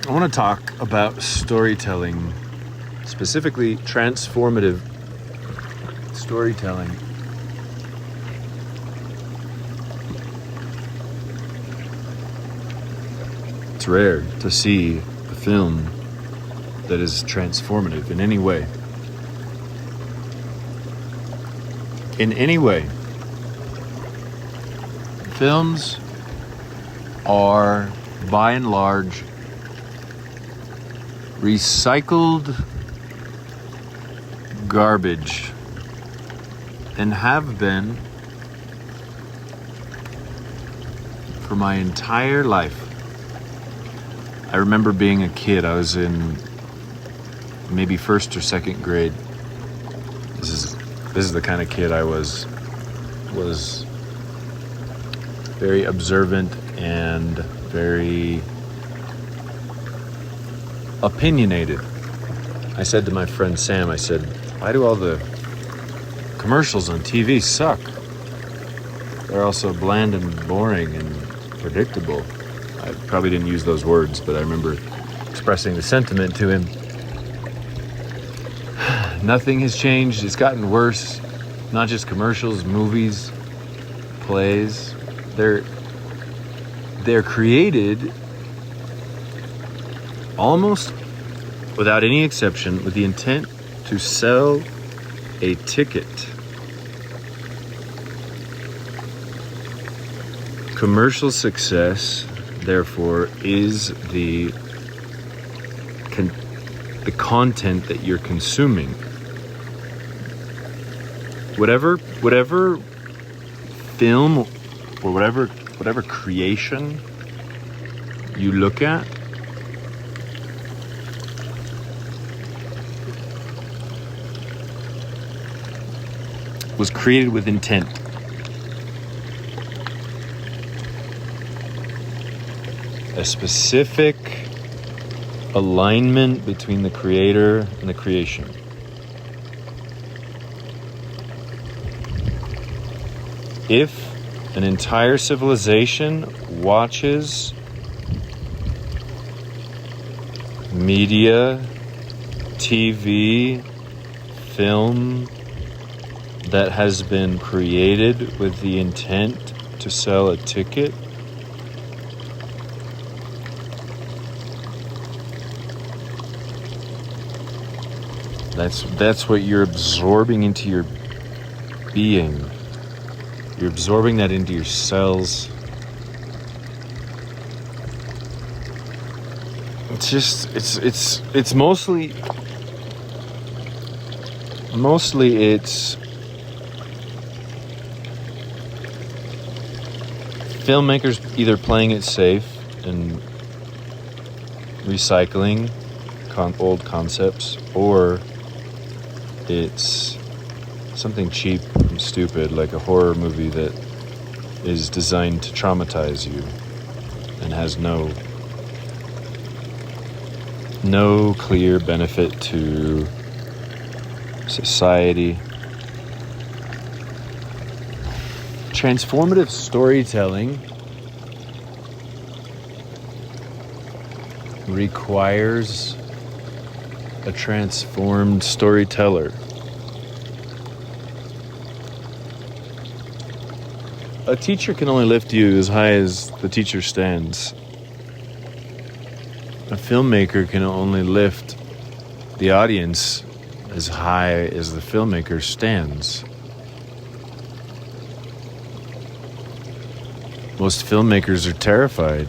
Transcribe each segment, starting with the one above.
I want to talk about storytelling, specifically transformative storytelling. It's rare to see a film that is transformative in any way. In any way. Films are, by and large, recycled garbage, and have been for my entire life. I remember being a kid. I was in maybe first or second grade. This is the kind of kid I was very observant and very opinionated. I said to my friend Sam, I said, why do all the commercials on TV suck? They're all so bland and boring and predictable. I probably didn't use those words, but I remember expressing the sentiment to him. Nothing has changed. It's gotten worse. Not just commercials, movies, plays. They're created almost without any exception with the intent to sell a ticket. Commercial success, therefore, is the content that you're consuming. Whatever film or whatever creation you look at was created with intent. A specific alignment between the creator and the creation. If an entire civilization watches media, TV, film that has been created with the intent to sell a ticket, that's what you're absorbing into your being. You're absorbing that into your cells. It's mostly it's filmmakers either playing it safe and recycling old concepts, or it's something cheap and stupid, like a horror movie that is designed to traumatize you and has no clear benefit to society. Transformative storytelling requires a transformed storyteller. A teacher can only lift you as high as the teacher stands. A filmmaker can only lift the audience as high as the filmmaker stands. Most filmmakers are terrified.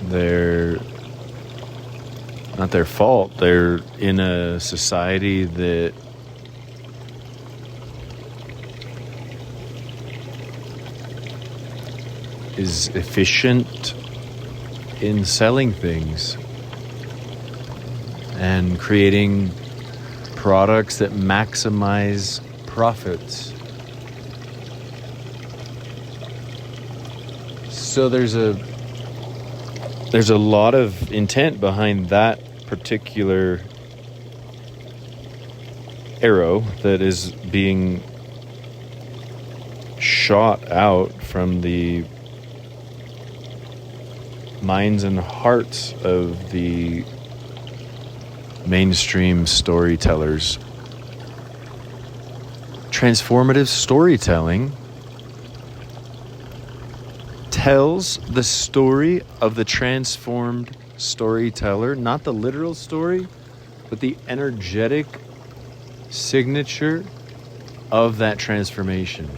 They're not their fault. They're in a society that is efficient in selling things and creating products that maximize profits. So there's a lot of intent behind that particular arrow that is being shot out from the minds and hearts of the mainstream storytellers. Transformative storytelling tells the story of the transformed storyteller, not the literal story, but the energetic signature of that transformation.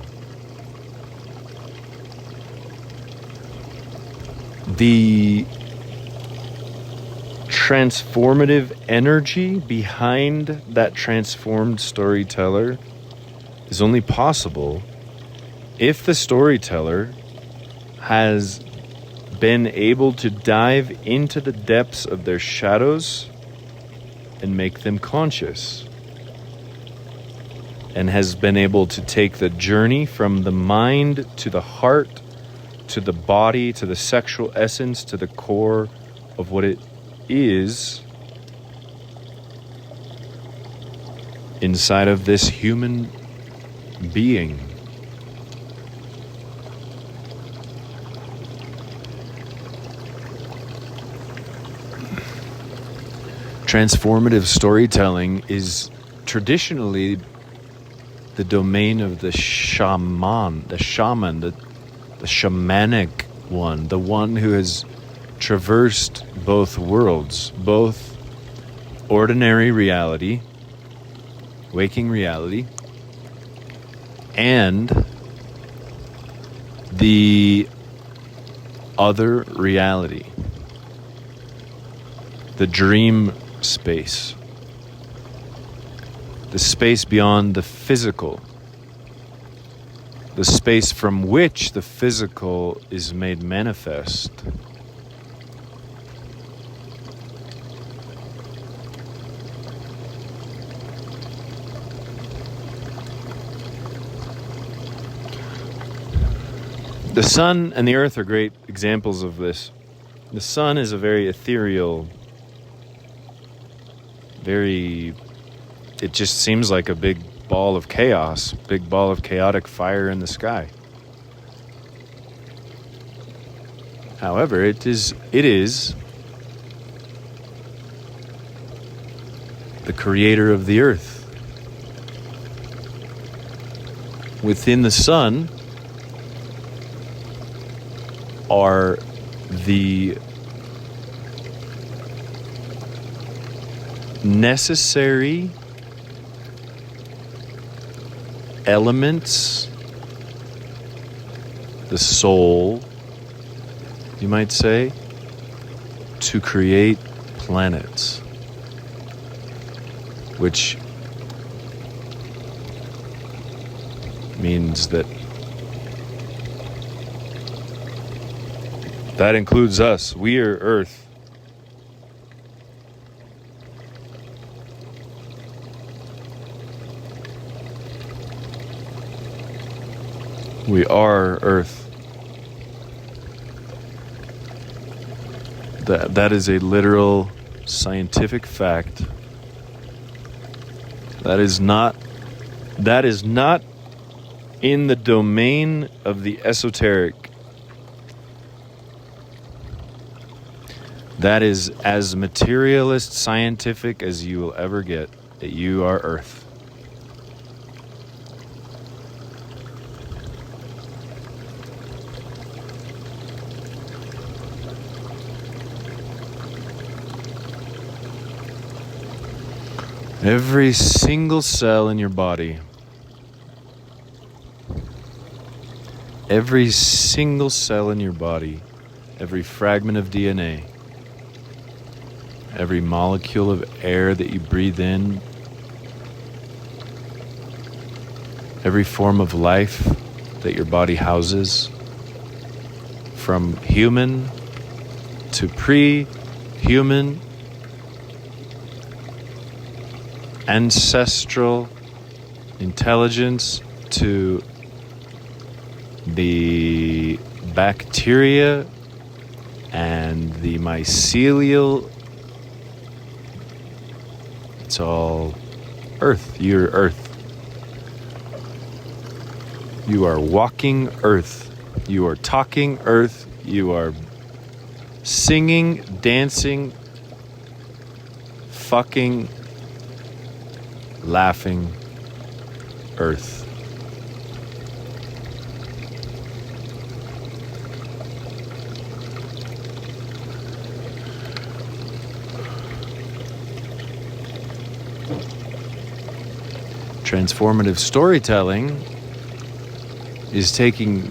The transformative energy behind that transformed storyteller is only possible if the storyteller has been able to dive into the depths of their shadows and make them conscious, and has been able to take the journey from the mind to the heart, to the body, to the sexual essence, to the core of what it is inside of this human being. Transformative storytelling is traditionally the domain of the shaman, the shamanic one, the one who has traversed both worlds, both ordinary reality, waking reality, and the other reality, the dream space, the space beyond the physical, the space from which the physical is made manifest. The sun and the earth are great examples of this. The sun is a very ethereal, it just seems like a big ball of chaos, big ball of chaotic fire in the sky. However, it is the creator of the earth. Within the sun are the necessary elements, the soul, you might say, to create planets, which means that includes us. We are Earth. We are Earth. That is a literal scientific fact. That is not in the domain of the esoteric. That is as materialist scientific as you will ever get, that you are Earth. Every single cell in your body, every single cell in your body, every fragment of DNA, every molecule of air that you breathe in, every form of life that your body houses, from human to pre-human, ancestral intelligence to the bacteria and the mycelial, it's all Earth. You're Earth. You are walking Earth. You are talking Earth. You are singing, dancing, fucking, laughing Earth. Transformative storytelling is taking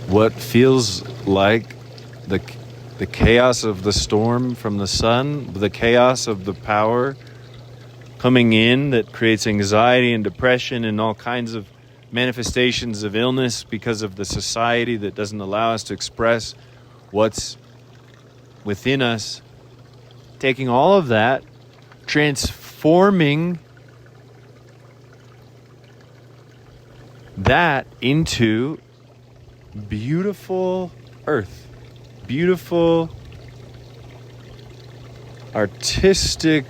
what feels like the chaos of the storm from the sun, the chaos of the power coming in that creates anxiety and depression and all kinds of manifestations of illness because of the society that doesn't allow us to express what's within us. Taking all of that, transforming that into beautiful earth, beautiful, artistic,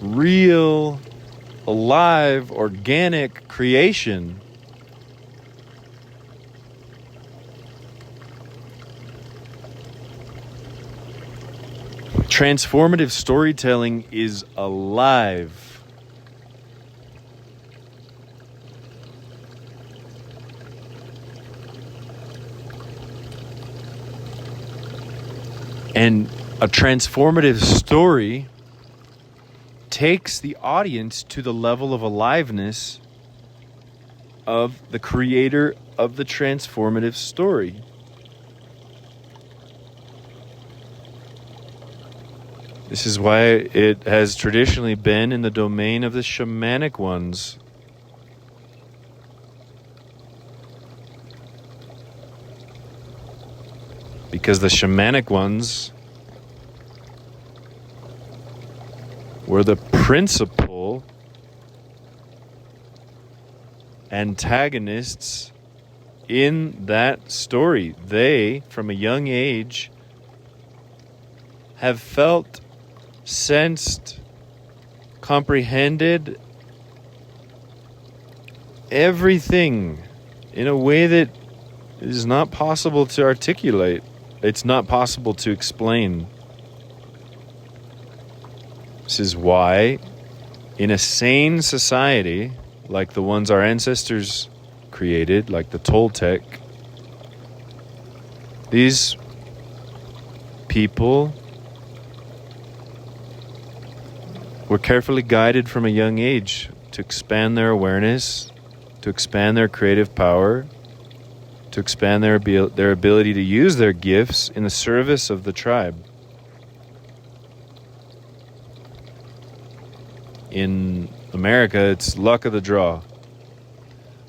real, alive, organic creation. Transformative storytelling is alive. And a transformative story takes the audience to the level of aliveness of the creator of the transformative story. This is why it has traditionally been in the domain of the shamanic ones. Because the shamanic ones were the principal antagonists in that story. They, from a young age, have felt, sensed, comprehended everything in a way that is not possible to articulate. It's not possible to explain. This is why, in a sane society, like the ones our ancestors created, like the Toltec, these people were carefully guided from a young age to expand their awareness, to expand their creative power, to expand their ability to use their gifts in the service of the tribe. In America, it's luck of the draw.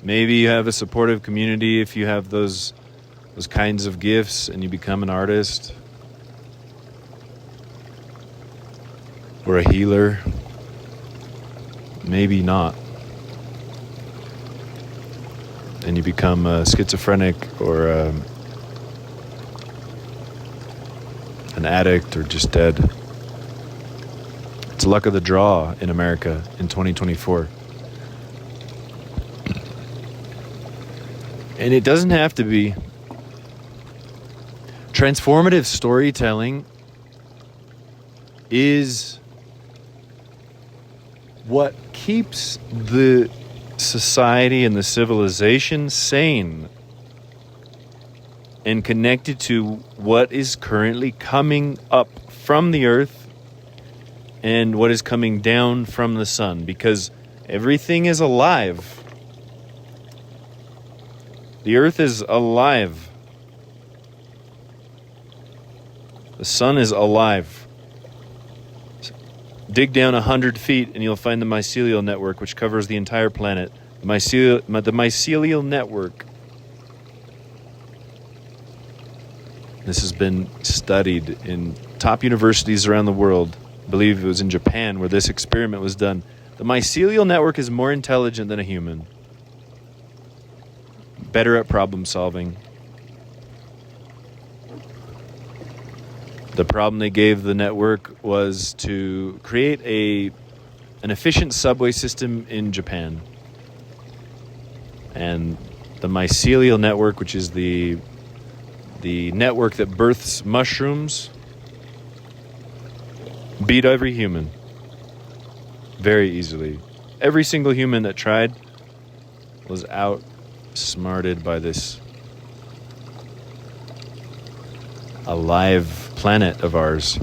Maybe you have a supportive community if you have those kinds of gifts and you become an artist or a healer. Maybe not. And you become a schizophrenic or an addict or just dead. It's luck of the draw in America in 2024. And it doesn't have to be. Transformative storytelling is what keeps the society and the civilization sane and connected to what is currently coming up from the earth and what is coming down from the sun, because everything is alive. The earth is alive. The sun is alive. Dig down 100 feet and you'll find the mycelial network, which covers the entire planet. The mycelial network. This has been studied in top universities around the world. I believe it was in Japan where this experiment was done. The mycelial network is more intelligent than a human. Better at problem solving. The problem they gave the network was to create an efficient subway system in Japan. And the mycelial network, which is the the network that births mushrooms, beat every human very easily. Every single human that tried was outsmarted by this alive planet of ours.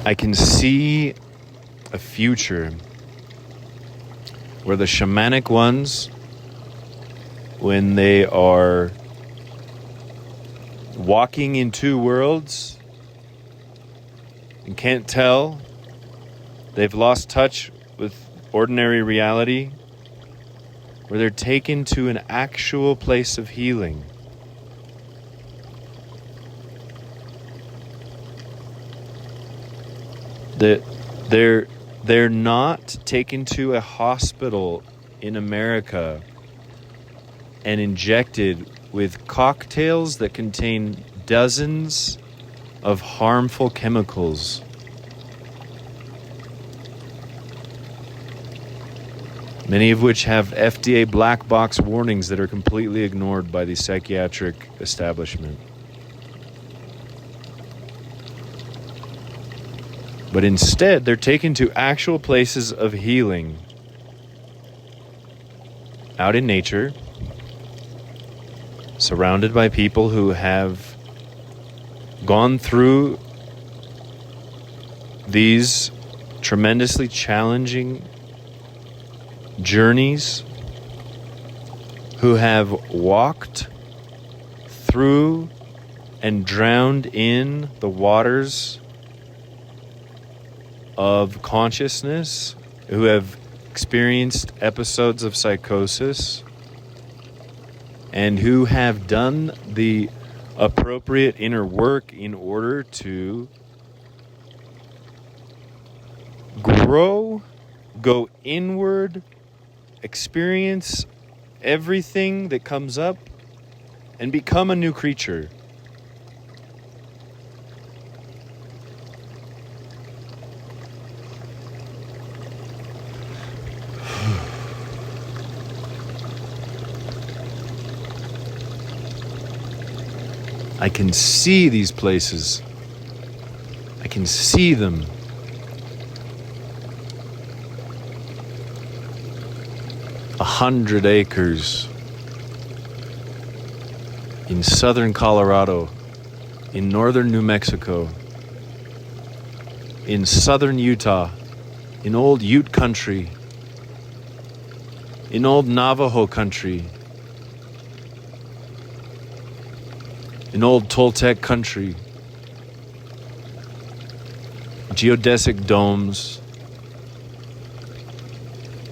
I can see a future where the shamanic ones, when they are walking in two worlds and can't tell, they've lost touch with ordinary reality, where they're taken to an actual place of healing. They're not taken to a hospital in America and injected with cocktails that contain dozens of harmful chemicals. Many of which have FDA black box warnings that are completely ignored by the psychiatric establishment. But instead, they're taken to actual places of healing out in nature, surrounded by people who have gone through these tremendously challenging journeys, who have walked through and drowned in the waters of consciousness, who have experienced episodes of psychosis, and who have done the appropriate inner work in order to grow, go inward, experience everything that comes up, and become a new creature. I can see these places. I can see them. 100 acres in southern Colorado, in northern New Mexico, in southern Utah, in old Ute country, in old Navajo country, in old Toltec country, geodesic domes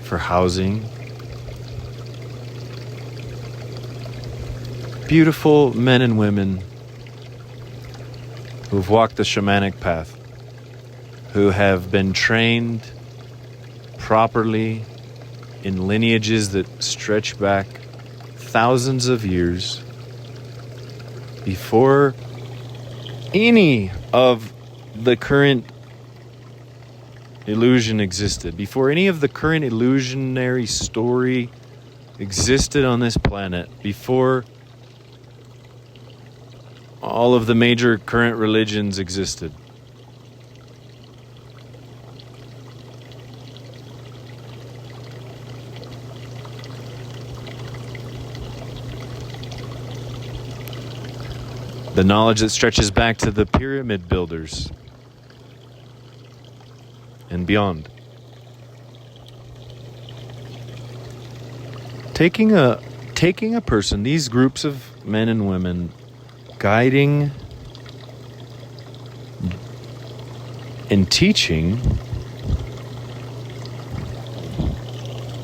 for housing, beautiful men and women who've walked the shamanic path, who have been trained properly in lineages that stretch back thousands of years before any of the current illusion existed, before any of the current illusionary story existed on this planet, before all of the major current religions existed. The knowledge that stretches back to the pyramid builders and beyond. Taking a person, these groups of men and women, guiding and teaching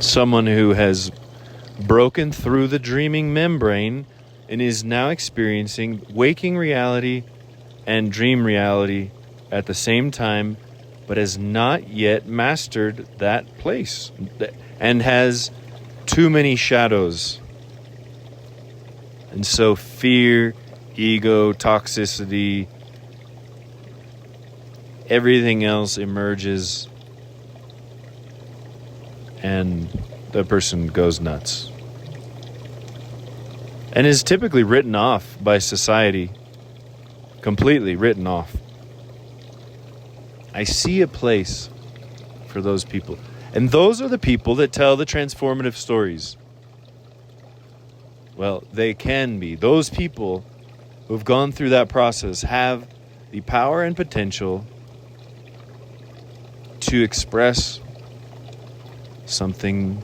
someone who has broken through the dreaming membrane and is now experiencing waking reality and dream reality at the same time, but has not yet mastered that place and has too many shadows. And so fear, ego, toxicity, everything else emerges and the person goes nuts and is typically written off by society, completely written off. I see a place for those people. And those are the people that tell the transformative stories. Well, they can be. Those people who've gone through that process have the power and potential to express something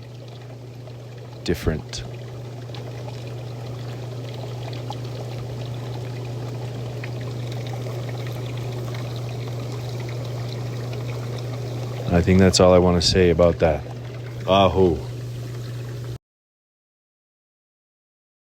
different. I think that's all I want to say about that. Aho.